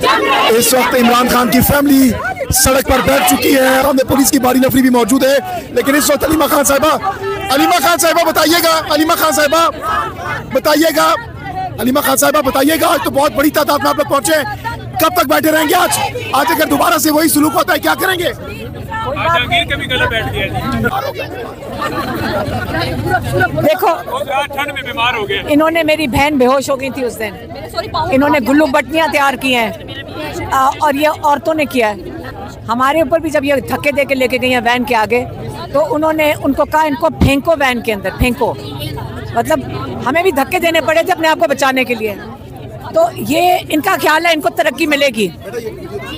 इस वक्त इमरान खान की फैमिली सड़क पर बैठ चुकी है। हमने पुलिस की भारी नफरी भी मौजूद है, लेकिन इस वक्त अलीमा खान साहिबा बताइएगा, अलीमा खान साहिबा बताइएगा, अलीमा खान साहिबा बताइएगा, आज तो बहुत बड़ी तादाद में आप लोग पहुंचे, कब तक बैठे रहेंगे? आज अगर दोबारा से वही सुलूक होता है क्या करेंगे? कभी गला बैठ गया देखो, ठंड में बीमार हो गए। इन्होंने मेरी बहन बेहोश हो गई थी उस दिन, इन्होंने गुल्लू बट्टियां तैयार की हैं और ये औरतों ने किया है। हमारे ऊपर भी जब ये धक्के दे के लेके गई हैं वैन के आगे, तो उन्होंने उनको कहा इनको फेंको वैन के अंदर, फेंको। मतलब हमें भी धक्के देने पड़े थे अपने आप को बचाने के लिए। तो ये इनका ख्याल है इनको तरक्की मिलेगी,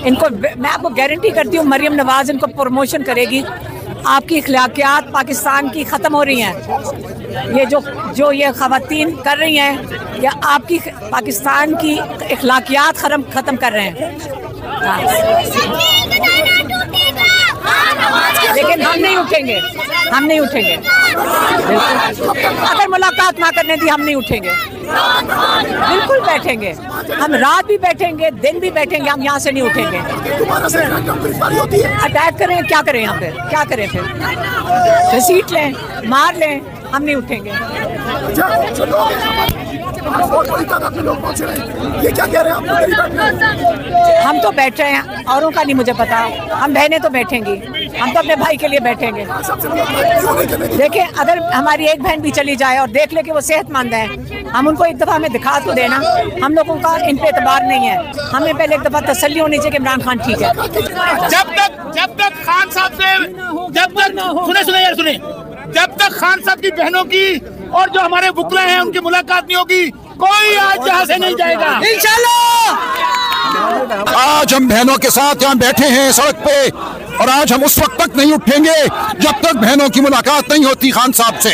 इनको मैं आपको गारंटी करती हूँ मरियम नवाज इनको प्रमोशन करेगी। आपकी अखलाकियात पाकिस्तान की ख़त्म हो रही हैं, ये जो ये ख़वातीन कर रही हैं, ये आपकी पाकिस्तान की अखलाकियात ख़त्म कर रहे हैं। लेकिन हम नहीं उठेंगे, हम नहीं उठेंगे। अगर मुलाकात ना करने दी हम नहीं उठेंगे, बिल्कुल बैठेंगे। हम रात भी बैठेंगे, दिन भी बैठेंगे, हम यहाँ से नहीं उठेंगे। अटैक करें, क्या करें यहाँ पे, क्या करें फिर? घसीट लें, मार लें, हम नहीं उठेंगे। ये क्या कह रहे हैं आप? हम तो बैठ रहे हैं, औरों का नहीं मुझे पता। हम बहनें तो बैठेंगी, हम तो अपने भाई के लिए बैठेंगे। देखिए, अगर हमारी एक बहन भी चली जाए और देख ले कि वो सेहतमंद है, हम उनको एक दफ़ा हमें दिखा तो देना। हम लोगों का इन पे एतबार नहीं है, हमें पहले एक दफ़ा तसल्ली होनी चाहिए कि इमरान खान ठीक है। जब तक खान साहब से सुने जब तक खान साहब की बहनों की और जो हमारे बुकले हैं उनकी मुलाकात नहीं होगी, कोई आज यहाँ से नहीं जाएगा इंशाल्लाह। आज हम बहनों के साथ यहाँ बैठे हैं सड़क पे, और आज हम उस वक्त तक नहीं उठेंगे जब तक बहनों की मुलाकात नहीं होती खान साहब से।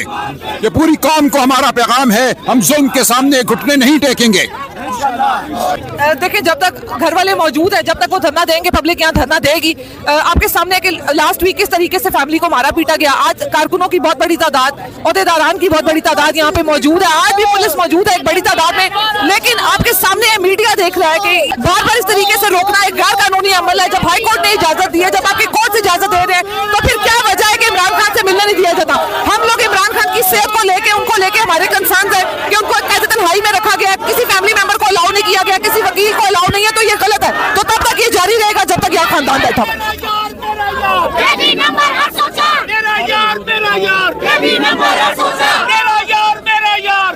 ये पूरी कौम को हमारा पैगाम है, हम जुल्म के सामने घुटने नहीं टेकेंगे। देखिए, जब तक घर वाले मौजूद है, जब तक वो धरना देंगे, पब्लिक यहाँ धरना देगी। आपके सामने कि लास्ट वीक किस तरीके से फैमिली को मारा पीटा गया। आज कारकुनों की बहुत बड़ी तादाद, ओहदेदारान की बहुत बड़ी तादाद यहाँ पे मौजूद है। आज भी पुलिस मौजूद है एक बड़ी तादाद में, लेकिन आपके सामने मीडिया देख रहा है कि बार बार इस तरीके से रोकना एक गैर कानूनी अमल है। जब हाईकोर्ट ने इजाजत दी है, जब आपके कोर्ट से इजाजत दे रहे हैं, तो फिर क्या वजह है कि इमरान खान से मिलने नहीं दिया जाता? हम लोग इमरान खान की सेहत को लेके, उनको लेके हमारे कंसर्न है कि उनको कैदतन हाई में रखा गया है, किसी फैमिली मेंबर को अलाउ नहीं किया गया, किसी वकील को अलाउ नहीं है, तो ये गलत है। तो तब तक ये जारी रहेगा जब तक यह खानदान बैठा मेरा यार